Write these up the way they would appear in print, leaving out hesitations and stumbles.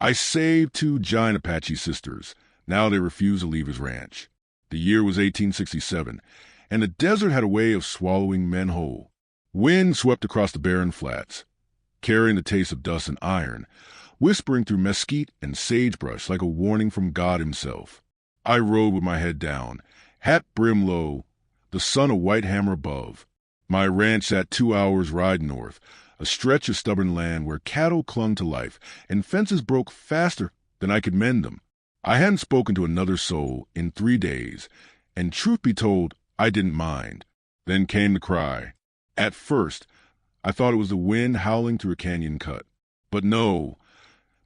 I saved two giant Apache sisters. Now they refuse to leave his ranch. The year was 1867, and the desert had a way of swallowing men whole. Wind swept across the barren flats, carrying the taste of dust and iron, whispering through mesquite and sagebrush like a warning from God himself. I rode with my head down, hat brim low, the sun a white hammer above. My ranch sat 2 hours' ride north, a stretch of stubborn land where cattle clung to life and fences broke faster than I could mend them. I hadn't spoken to another soul in 3 days, and truth be told, I didn't mind. Then came the cry. At first, I thought it was the wind howling through a canyon cut. But no,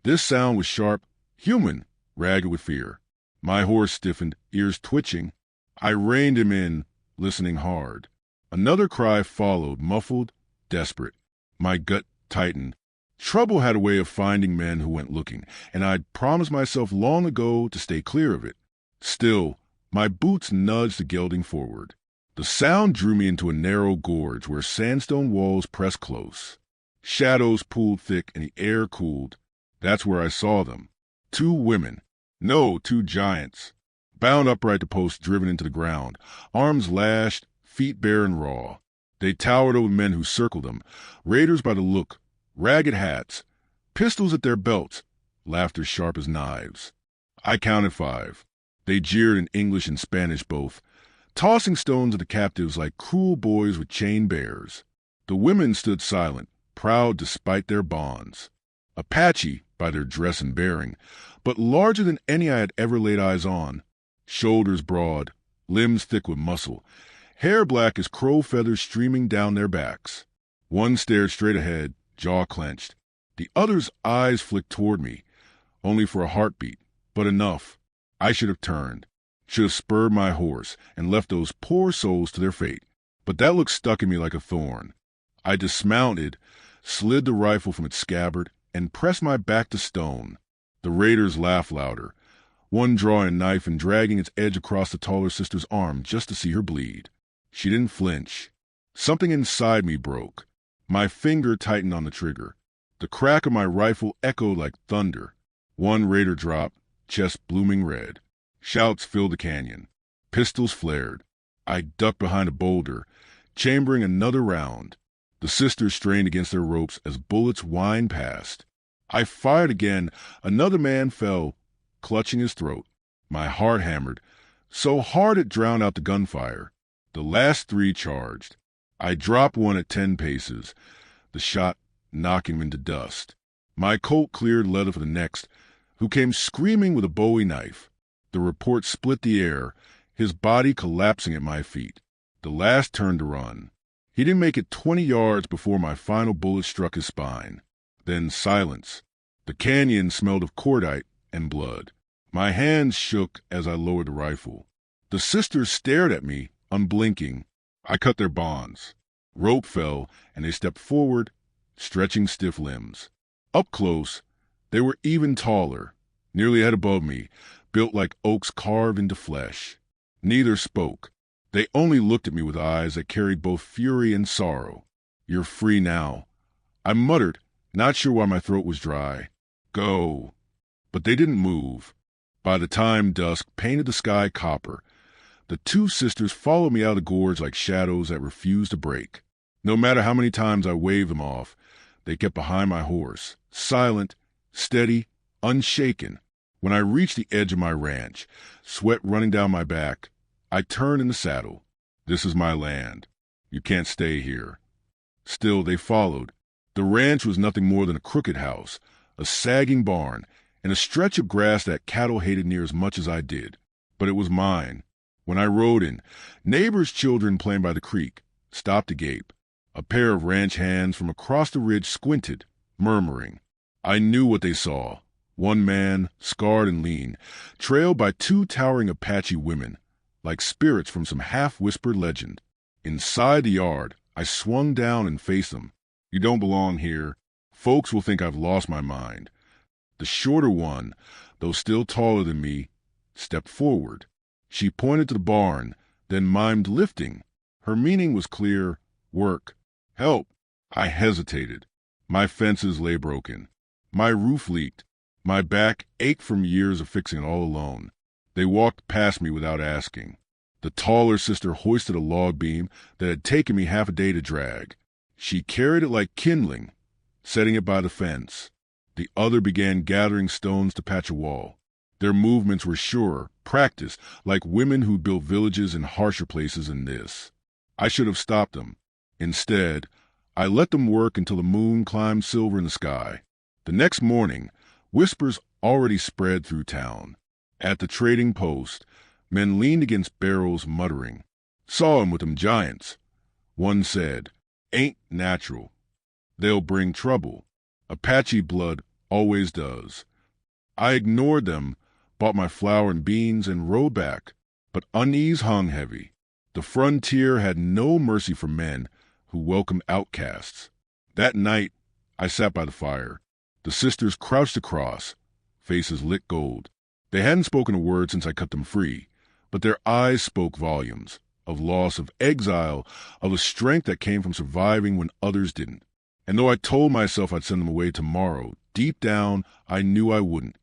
this sound was sharp, human, ragged with fear. My horse stiffened, ears twitching. I reined him in, listening hard. Another cry followed, muffled, desperate. My gut tightened. Trouble had a way of finding men who went looking, and I'd promised myself long ago to stay clear of it. Still, my boots nudged the gelding forward. The sound drew me into a narrow gorge where sandstone walls pressed close. Shadows pooled thick and the air cooled. That's where I saw them. 2 women. No, 2 giants. Bound upright to posts driven into the ground, arms lashed, feet bare and raw. They towered over men who circled them, raiders by the look, ragged hats, pistols at their belts, laughter sharp as knives. I counted 5. They jeered in English and Spanish both, tossing stones at the captives like cruel boys with chained bears. The women stood silent, proud despite their bonds. Apache by their dress and bearing, but larger than any I had ever laid eyes on. Shoulders broad, limbs thick with muscle, hair black as crow feathers streaming down their backs. One stared straight ahead, jaw clenched. The other's eyes flicked toward me, only for a heartbeat, but enough. I should have turned, should have spurred my horse and left those poor souls to their fate. But that look stuck in me like a thorn. I dismounted, slid the rifle from its scabbard, and pressed my back to stone. The raiders laughed louder, one drawing a knife and dragging its edge across the taller sister's arm just to see her bleed. She didn't flinch. Something inside me broke. My finger tightened on the trigger. The crack of my rifle echoed like thunder. One raider dropped, chest blooming red. Shouts filled the canyon. Pistols flared. I ducked behind a boulder, chambering another round. The sisters strained against their ropes as bullets whined past. I fired again. Another man fell, clutching his throat. My heart hammered, so hard it drowned out the gunfire. The last 3 charged. I dropped one at 10 paces, the shot knocking him into dust. My Colt cleared leather for the next, who came screaming with a Bowie knife. The report split the air, his body collapsing at my feet. The last turned to run. He didn't make it 20 yards before my final bullet struck his spine. Then silence. The canyon smelled of cordite and blood. My hands shook as I lowered the rifle. The sisters stared at me, unblinking. I cut their bonds. Rope fell, and they stepped forward, stretching stiff limbs. Up close, they were even taller, nearly a head above me, built like oaks carved into flesh. Neither spoke. They only looked at me with eyes that carried both fury and sorrow. "You're free now," I muttered, not sure why my throat was dry. "Go." But they didn't move. By the time dusk painted the sky copper, the 2 sisters followed me out of the gorge like shadows that refused to break. No matter how many times I waved them off, they kept behind my horse, silent, steady, unshaken. When I reached the edge of my ranch, sweat running down my back, I turned in the saddle. This is my land. You can't stay here. Still, they followed. The ranch was nothing more than a crooked house, a sagging barn, and a stretch of grass that cattle hated near as much as I did. But it was mine. When I rode in, neighbors' children playing by the creek stopped to gape. A pair of ranch hands from across the ridge squinted, murmuring. I knew what they saw. One man, scarred and lean, trailed by 2 towering Apache women, like spirits from some half-whispered legend. Inside the yard, I swung down and faced them. "You don't belong here. Folks will think I've lost my mind." The shorter one, though still taller than me, stepped forward. She pointed to the barn, then mimed lifting. Her meaning was clear. Work. Help. I hesitated. My fences lay broken. My roof leaked. My back ached from years of fixing it all alone. They walked past me without asking. The taller sister hoisted a log beam that had taken me half a day to drag. She carried it like kindling, setting it by the fence. The other began gathering stones to patch a wall. Their movements were sure, practiced, like women who built villages in harsher places than this. I should have stopped them. Instead, I let them work until the moon climbed silver in the sky. The next morning, whispers already spread through town. At the trading post, men leaned against barrels muttering. "Saw 'em with them giants." One said, "Ain't natural. They'll bring trouble. Apache blood always does." I ignored them, bought my flour and beans, and rode back. But unease hung heavy. The frontier had no mercy for men who welcomed outcasts. That night, I sat by the fire. The sisters crouched across, faces lit gold. They hadn't spoken a word since I cut them free, but their eyes spoke volumes, of loss, of exile, of a strength that came from surviving when others didn't. And though I told myself I'd send them away tomorrow, deep down, I knew I wouldn't.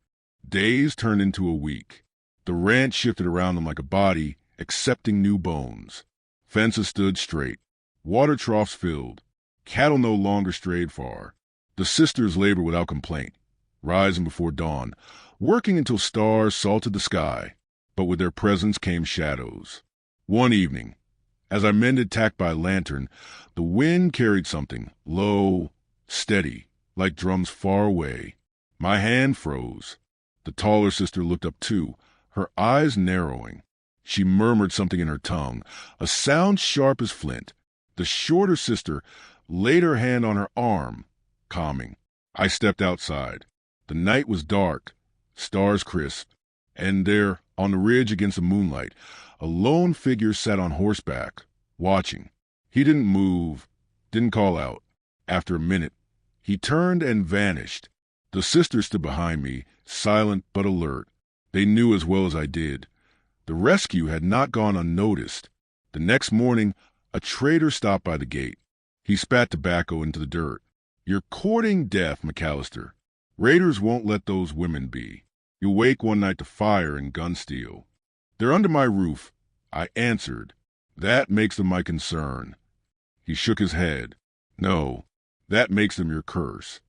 Days turned into a week. The ranch shifted around them like a body, accepting new bones. Fences stood straight. Water troughs filled. Cattle no longer strayed far. The sisters labored without complaint, rising before dawn, working until stars salted the sky. But with their presence came shadows. One evening, as I mended tack by lantern, the wind carried something, low, steady, like drums far away. My hand froze. The taller sister looked up too, her eyes narrowing. She murmured something in her tongue, a sound sharp as flint. The shorter sister laid her hand on her arm, calming. I stepped outside. The night was dark, stars crisp, and there, on the ridge against the moonlight, a lone figure sat on horseback, watching. He didn't move, didn't call out. After a minute, he turned and vanished. The sisters stood behind me, silent but alert. They knew as well as I did. The rescue had not gone unnoticed. The next morning, a trader stopped by the gate. He spat tobacco into the dirt. "You're courting death, McAllister. Raiders won't let those women be. You'll wake one night to fire and gun steel." "They're under my roof," I answered. "That makes them my concern." He shook his head. "No, that makes them your curse."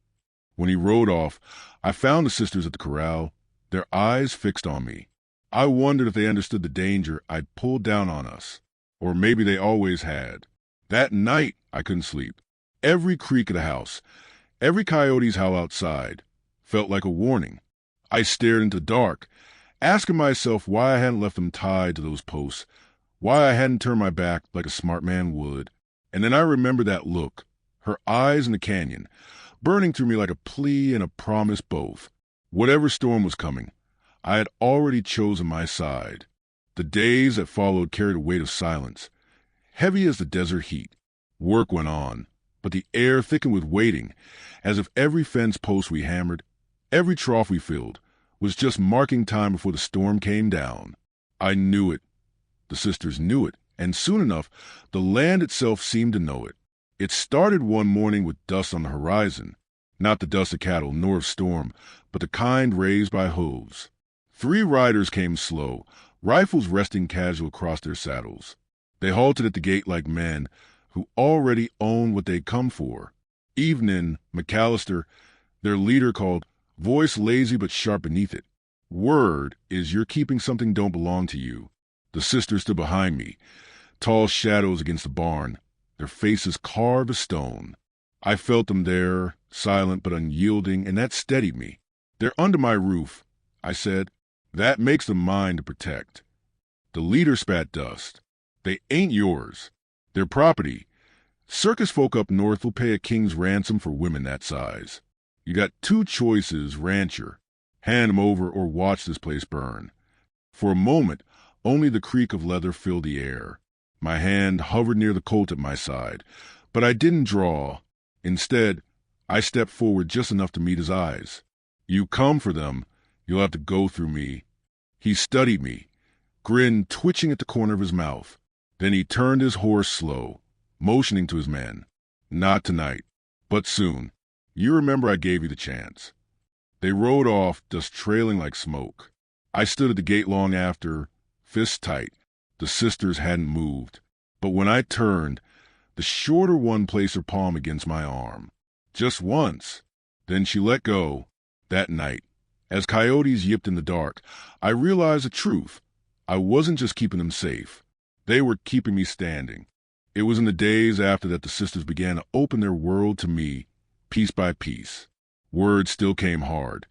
When he rode off, I found the sisters at the corral, their eyes fixed on me. I wondered if they understood the danger I'd pulled down on us. Or maybe they always had. That night, I couldn't sleep. Every creak of the house, every coyote's howl outside, felt like a warning. I stared into the dark, asking myself why I hadn't left them tied to those posts, why I hadn't turned my back like a smart man would. And then I remembered that look, her eyes in the canyon, burning through me like a plea and a promise both. Whatever storm was coming, I had already chosen my side. The days that followed carried a weight of silence, heavy as the desert heat. Work went on, but the air thickened with waiting, as if every fence post we hammered, every trough we filled, was just marking time before the storm came down. I knew it. The sisters knew it, and soon enough, the land itself seemed to know it. It started one morning with dust on the horizon, not the dust of cattle nor of storm, but the kind raised by hooves. 3 riders came slow, rifles resting casual across their saddles. They halted at the gate like men who already owned what they'd come for. Evening, McAllister, their leader, called, voice lazy but sharp beneath it. "Word is you're keeping something don't belong to you." The sisters stood behind me, tall shadows against the barn, their faces carved of stone. I felt them there, silent but unyielding, and that steadied me. "They're under my roof," I said. "That makes them mine to protect." The leader spat dust. "They ain't yours. They're property. Circus folk up north will pay a king's ransom for women that size. You got 2 choices, rancher. Hand 'em over or watch this place burn." For a moment, only the creak of leather filled the air. My hand hovered near the Colt at my side, but I didn't draw. Instead, I stepped forward just enough to meet his eyes. "You come for them, you'll have to go through me." He studied me, grin twitching at the corner of his mouth. Then he turned his horse slow, motioning to his men. "Not tonight, but soon. You remember I gave you the chance." They rode off, dust trailing like smoke. I stood at the gate long after, fists tight. The sisters hadn't moved. But when I turned, the shorter one placed her palm against my arm. Just once. Then she let go. That night, as coyotes yipped in the dark, I realized the truth. I wasn't just keeping them safe. They were keeping me standing. It was in the days after that the sisters began to open their world to me, piece by piece. Words still came hard.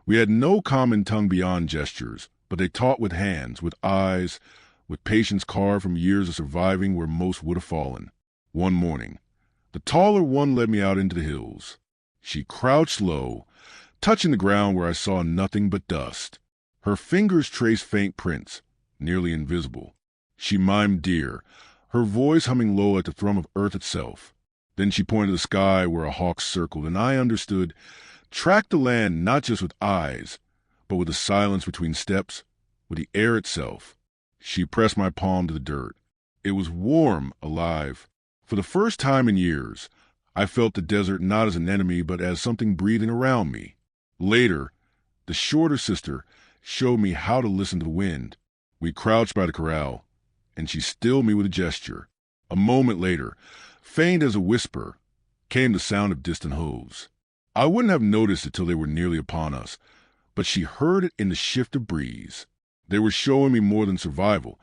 We had no common tongue beyond gestures, but they taught with hands, with eyes, with patience carved from years of surviving where most would have fallen. One morning, the taller one led me out into the hills. She crouched low, touching the ground where I saw nothing but dust. Her fingers traced faint prints, nearly invisible. She mimed deer, her voice humming low like the thrum of earth itself. Then she pointed to the sky where a hawk circled, and I understood. Track the land not just with eyes, but with the silence between steps, with the air itself. She pressed my palm to the dirt. It was warm, alive. For the first time in years, I felt the desert not as an enemy, but as something breathing around me. Later, the shorter sister showed me how to listen to the wind. We crouched by the corral, and she stilled me with a gesture. A moment later, faint as a whisper, came the sound of distant hooves. I wouldn't have noticed it till they were nearly upon us, but she heard it in the shift of breeze. They were showing me more than survival.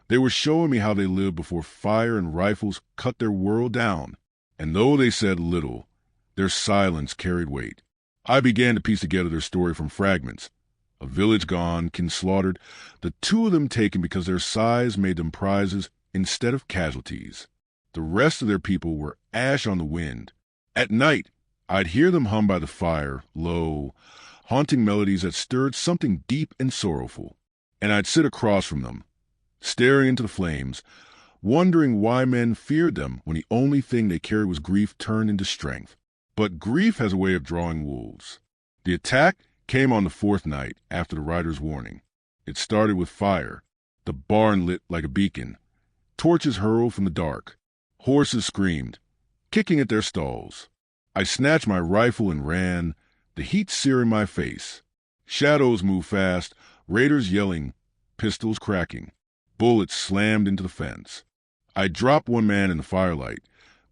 They were showing me how they lived before fire and rifles cut their world down. And though they said little, their silence carried weight. I began to piece together their story from fragments. A village gone, kin slaughtered, the two of them taken because their size made them prizes instead of casualties. The rest of their people were ash on the wind. At night, I'd hear them hum by the fire, low, haunting melodies that stirred something deep and sorrowful. And I'd sit across from them, staring into the flames, wondering why men feared them when the only thing they carried was grief turned into strength. But grief has a way of drawing wolves. The attack came on the fourth night after the rider's warning. It started with fire, the barn lit like a beacon, torches hurled from the dark. Horses screamed, kicking at their stalls. I snatched my rifle and ran, the heat searing my face. Shadows moved fast, raiders yelling, pistols cracking. Bullets slammed into the fence. I dropped one man in the firelight,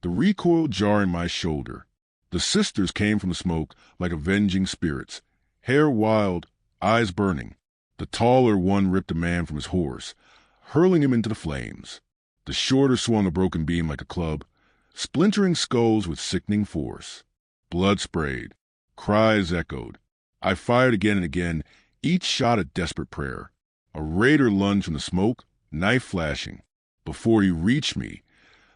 the recoil jarring my shoulder. The sisters came from the smoke like avenging spirits, hair wild, eyes burning. The taller one ripped a man from his horse, hurling him into the flames. The shorter swung a broken beam like a club, splintering skulls with sickening force. Blood sprayed. Cries echoed. I fired again and again, each shot a desperate prayer. A raider lunged from the smoke, knife flashing. Before he reached me,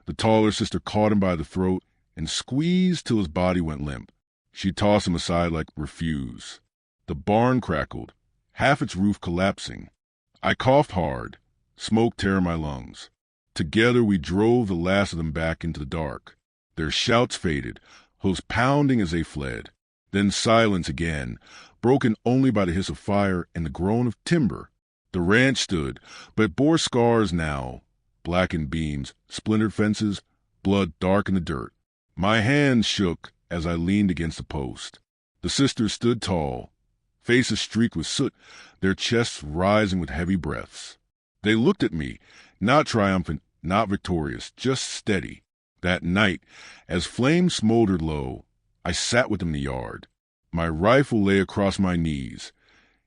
the taller sister caught him by the throat and squeezed till his body went limp. She tossed him aside like refuse. The barn crackled, half its roof collapsing. I coughed hard, smoke tearing my lungs. Together we drove the last of them back into the dark. Their shouts faded, hoofs pounding as they fled. Then silence again, broken only by the hiss of fire and the groan of timber. The ranch stood, but it bore scars now, blackened beams, splintered fences, blood dark in the dirt. My hands shook as I leaned against the post. The sisters stood tall, faces streaked with soot, their chests rising with heavy breaths. They looked at me, not triumphant, not victorious, just steady. That night, as flames smoldered low, I sat with them in the yard. My rifle lay across my knees,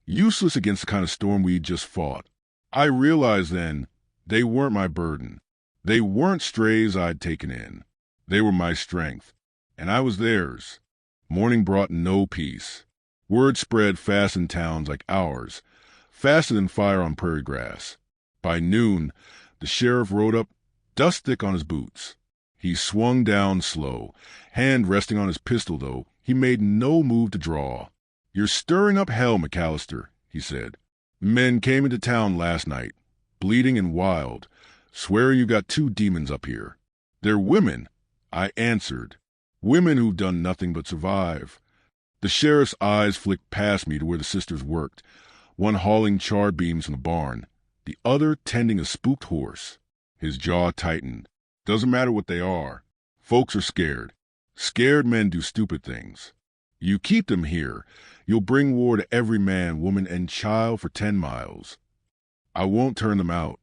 useless against the kind of storm we'd just fought. I realized then they weren't my burden. They weren't strays I'd taken in. They were my strength, and I was theirs. Morning brought no peace. Word spread fast in towns like ours, faster than fire on prairie grass. By noon, the sheriff rode up, dust thick on his boots. He swung down slow, hand resting on his pistol, though he made no move to draw. "You're stirring up hell, McAllister," he said. "Men came into town last night, bleeding and wild, swearing you got 2 demons up here. They're women," I answered. "Women who've done nothing but survive." The sheriff's eyes flicked past me to where the sisters worked, one hauling char beams from the barn, the other tending a spooked horse. His jaw tightened. "Doesn't matter what they are. Folks are scared. Scared men do stupid things. You keep them here. You'll bring war to every man, woman, and child for 10 miles. I won't turn them out.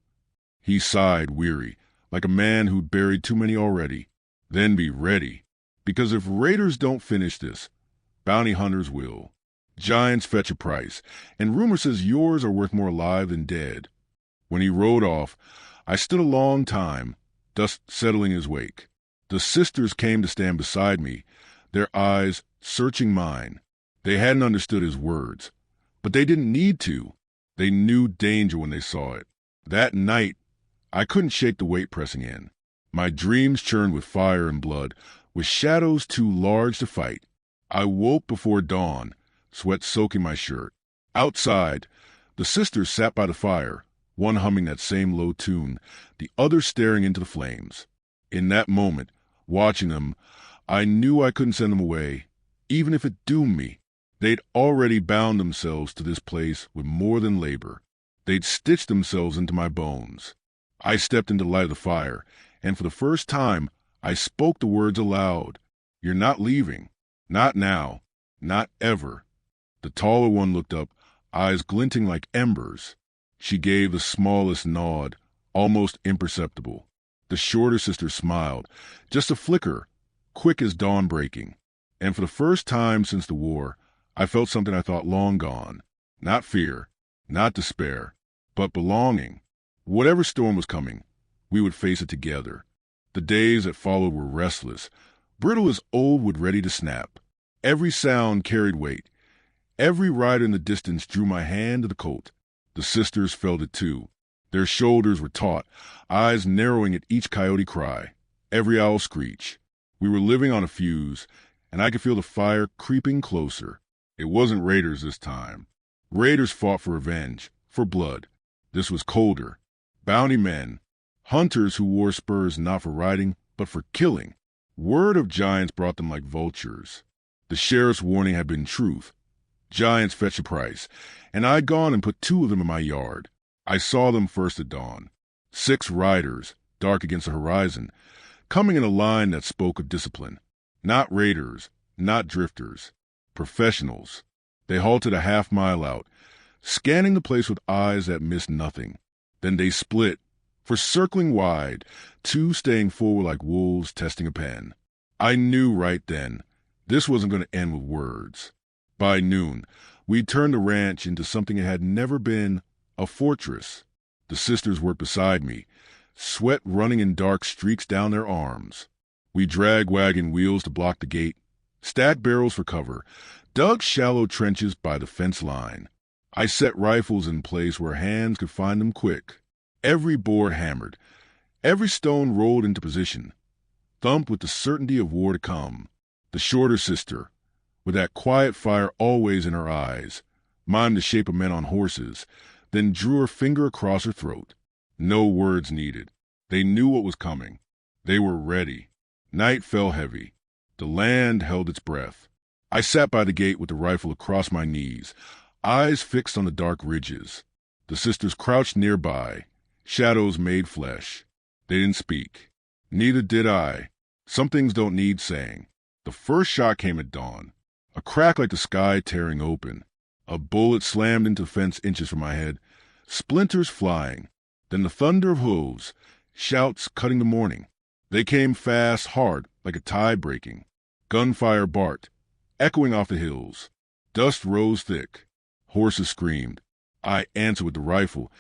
He sighed, weary, like a man who'd buried too many already. Then be ready, because if raiders don't finish this, bounty hunters will. Giants fetch a price, and rumor says yours are worth more alive than dead. When he rode off, I stood a long time, dust settling his wake. The sisters came to stand beside me, their eyes searching mine. They hadn't understood his words, but they didn't need to. They knew danger when they saw it. That night, I couldn't shake the weight pressing in. My dreams churned with fire and blood, with shadows too large to fight. I woke before dawn, sweat soaking my shirt. Outside, the sisters sat by the fire, one humming that same low tune, the other staring into the flames. In that moment, watching them, I knew I couldn't send them away, even if it doomed me. They'd already bound themselves to this place with more than labor. They'd stitched themselves into my bones. I stepped into the light of the fire, and for the first time, I spoke the words aloud. You're not leaving. Not now. Not ever. The taller one looked up, eyes glinting like embers. She gave the smallest nod, almost imperceptible. The shorter sister smiled, just a flicker, quick as dawn breaking. And for the first time since the war, I felt something I thought long gone. Not fear, not despair, but belonging. Whatever storm was coming, we would face it together. The days that followed were restless, brittle as old wood ready to snap. Every sound carried weight. Every rider in the distance drew my hand to the colt. The sisters felt it too. Their shoulders were taut, eyes narrowing at each coyote cry, every owl screech. We were living on a fuse, and I could feel the fire creeping closer. It wasn't raiders this time. Raiders fought for revenge, for blood. This was colder. Bounty men, hunters who wore spurs not for riding, but for killing. Word of giants brought them like vultures. The sheriff's warning had been truth. Giants fetch a price, and I'd gone and put 2 of them in my yard. I saw them first at dawn. 6 riders, dark against the horizon, coming in a line that spoke of discipline. Not raiders, not drifters. Professionals. They halted a half-mile out, scanning the place with eyes that missed nothing. Then they split, for circling wide, 2 staying forward like wolves testing a pen. I knew right then, this wasn't going to end with words. By noon, we'd turned the ranch into something it had never been, a fortress. The sisters worked beside me, sweat running in dark streaks down their arms. We dragged wagon wheels to block the gate, stacked barrels for cover, dug shallow trenches by the fence line. I set rifles in place where hands could find them quick. Every board hammered, every stone rolled into position, thumped with the certainty of war to come. The shorter sister, with that quiet fire always in her eyes, mimed the shape of men on horses, then drew her finger across her throat. No words needed. They knew what was coming. They were ready. Night fell heavy. The land held its breath. I sat by the gate with the rifle across my knees, eyes fixed on the dark ridges. The sisters crouched nearby, shadows made flesh. They didn't speak. Neither did I. Some things don't need saying. The first shot came at dawn, a crack like the sky tearing open. A bullet slammed into the fence inches from my head, splinters flying. Then the thunder of hooves, shouts cutting the morning. They came fast, hard, like a tide breaking. Gunfire barked, echoing off the hills. Dust rose thick. Horses screamed. I answered with the rifle,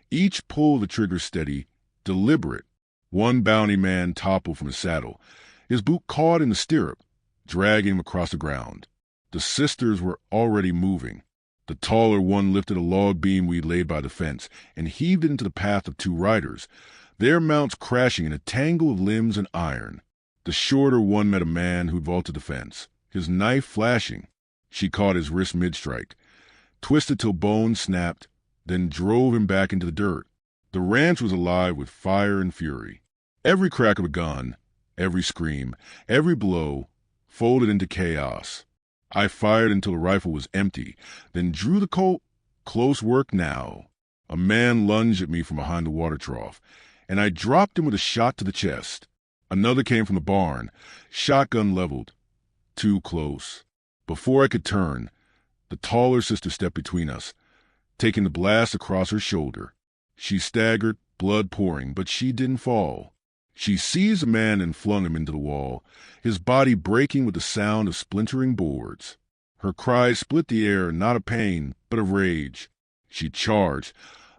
each pull of the trigger steady, deliberate. One bounty man toppled from his saddle, his boot caught in the stirrup, dragging him across the ground. The sisters were already moving. The taller one lifted a log beam we'd laid by the fence and heaved it into the path of 2 riders, their mounts crashing in a tangle of limbs and iron. The shorter one met a man who'd vaulted the fence, his knife flashing. She caught his wrist mid-strike, twisted till bones snapped, then drove him back into the dirt. The ranch was alive with fire and fury. Every crack of a gun, every scream, every blow, folded into chaos. I fired until the rifle was empty, then drew the Colt. Close work now. A man lunged at me from behind the water trough, and I dropped him with a shot to the chest. Another came from the barn, shotgun leveled. Too close. Before I could turn, the taller sister stepped between us, taking the blast across her shoulder. She staggered, blood pouring, but she didn't fall. She seized a man and flung him into the wall, his body breaking with the sound of splintering boards. Her cries split the air, not of pain, but of rage. She charged,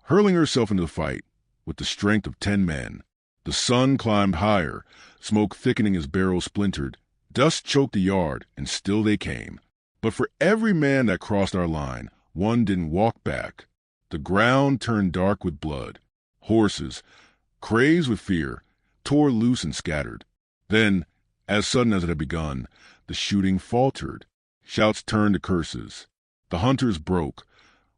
hurling herself into the fight with the strength of 10 men. The sun climbed higher, smoke thickening as barrels splintered. Dust choked the yard, and still they came. But for every man that crossed our line, one didn't walk back. The ground turned dark with blood. Horses, crazed with fear, tore loose and scattered. Then, as sudden as it had begun, the shooting faltered. Shouts turned to curses. The hunters broke,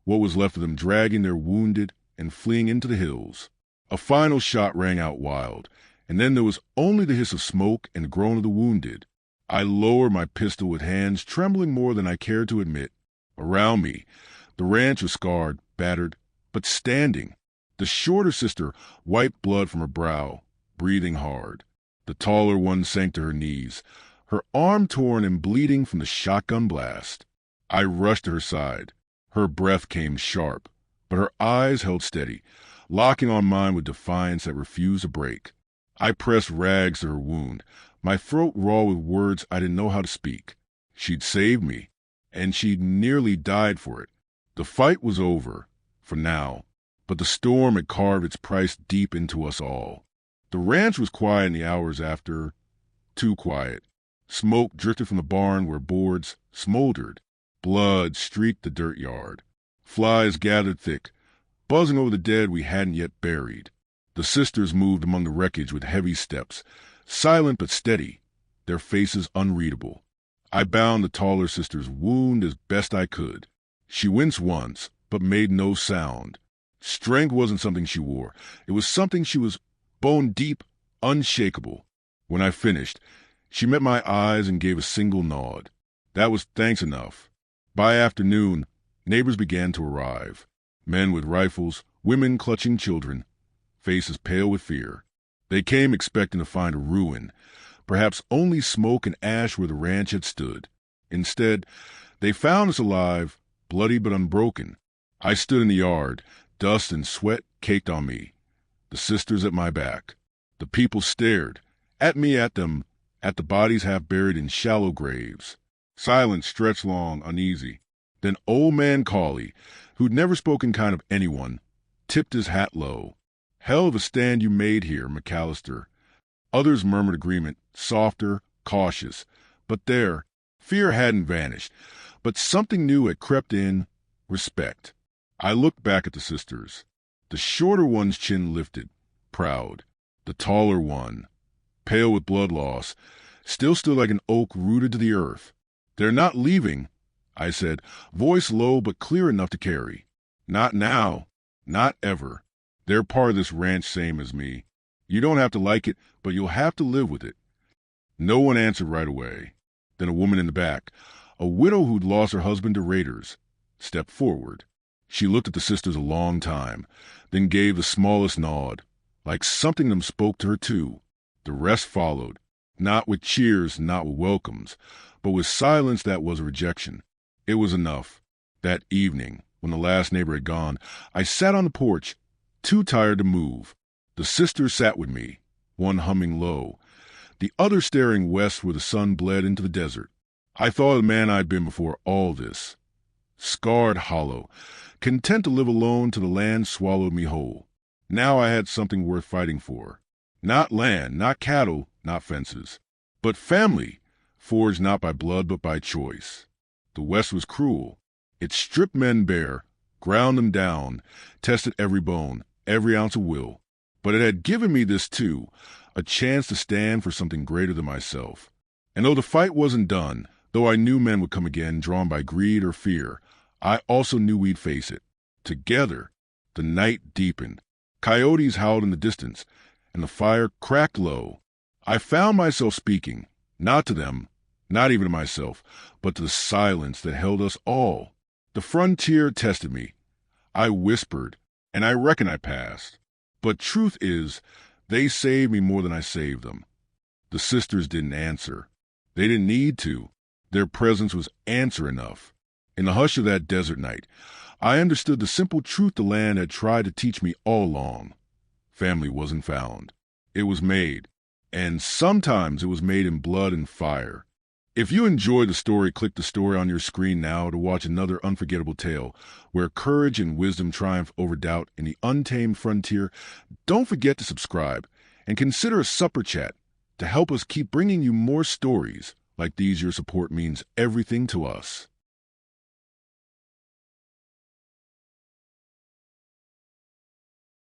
what was left of them dragging their wounded and fleeing into the hills. A final shot rang out wild, and then there was only the hiss of smoke and groan of the wounded. I lowered my pistol with hands trembling more than I cared to admit. Around me, the ranch was scarred, battered, but standing. The shorter sister wiped blood from her brow, breathing hard. The taller one sank to her knees, her arm torn and bleeding from the shotgun blast. I rushed to her side. Her breath came sharp, but her eyes held steady, locking on mine with defiance that refused to break. I pressed rags to her wound, my throat raw with words I didn't know how to speak. She'd saved me, and she'd nearly died for it. The fight was over, for now, but the storm had carved its price deep into us all. The ranch was quiet in the hours after, too quiet. Smoke drifted from the barn where boards smoldered. Blood streaked the dirt yard. Flies gathered thick, buzzing over the dead we hadn't yet buried. The sisters moved among the wreckage with heavy steps, silent but steady, their faces unreadable. I bound the taller sister's wound as best I could. She winced once, but made no sound. Strength wasn't something she wore. It was something she was bone deep, unshakable. When I finished, she met my eyes and gave a single nod. That was thanks enough. By afternoon, neighbors began to arrive. Men with rifles, women clutching children, faces pale with fear. They came expecting to find a ruin, perhaps only smoke and ash where the ranch had stood. Instead, they found us alive, bloody but unbroken. I stood in the yard, dust and sweat caked on me, the sisters at my back. The people stared, at me, at them, at the bodies half buried in shallow graves. Silence stretched long, uneasy. Then old man Cawley, who'd never spoken kind of anyone, tipped his hat low. "Hell of a stand you made here, McAllister." Others murmured agreement, softer, cautious. But there, fear hadn't vanished, but something new had crept in, respect. I looked back at the sisters. The shorter one's chin lifted, proud. The taller one, pale with blood loss, still stood like an oak rooted to the earth. "They're not leaving," I said, voice low but clear enough to carry. "Not now. Not ever. They're part of this ranch same as me. You don't have to like it, but you'll have to live with it." No one answered right away. Then a woman in the back, a widow who'd lost her husband to raiders, stepped forward. She looked at the sisters a long time, then gave the smallest nod, like something in them spoke to her too. The rest followed, not with cheers, not with welcomes, but with silence that was a rejection. It was enough. That evening, when the last neighbor had gone, I sat on the porch, too tired to move. The sisters sat with me, one humming low, the other staring west where the sun bled into the desert. I thought of the man I'd been before all this. Scarred hollow, content to live alone till the land swallowed me whole. Now I had something worth fighting for. Not land, not cattle, not fences, but family, forged not by blood but by choice. The West was cruel. It stripped men bare, ground them down, tested every bone, every ounce of will. But it had given me this too, a chance to stand for something greater than myself. And though the fight wasn't done, though I knew men would come again drawn by greed or fear, I also knew we'd face it. Together. The night deepened. Coyotes howled in the distance, and the fire cracked low. I found myself speaking, not to them, not even to myself, but to the silence that held us all. The frontier tested me. I whispered, and I reckon I passed. But truth is, they saved me more than I saved them. The sisters didn't answer. They didn't need to. Their presence was answer enough. In the hush of that desert night, I understood the simple truth the land had tried to teach me all along. Family wasn't found. It was made. And sometimes it was made in blood and fire. If you enjoy the story, click the story on your screen now to watch another unforgettable tale where courage and wisdom triumph over doubt in the untamed frontier. Don't forget to subscribe and consider a supper chat to help us keep bringing you more stories like these. Your support means everything to us.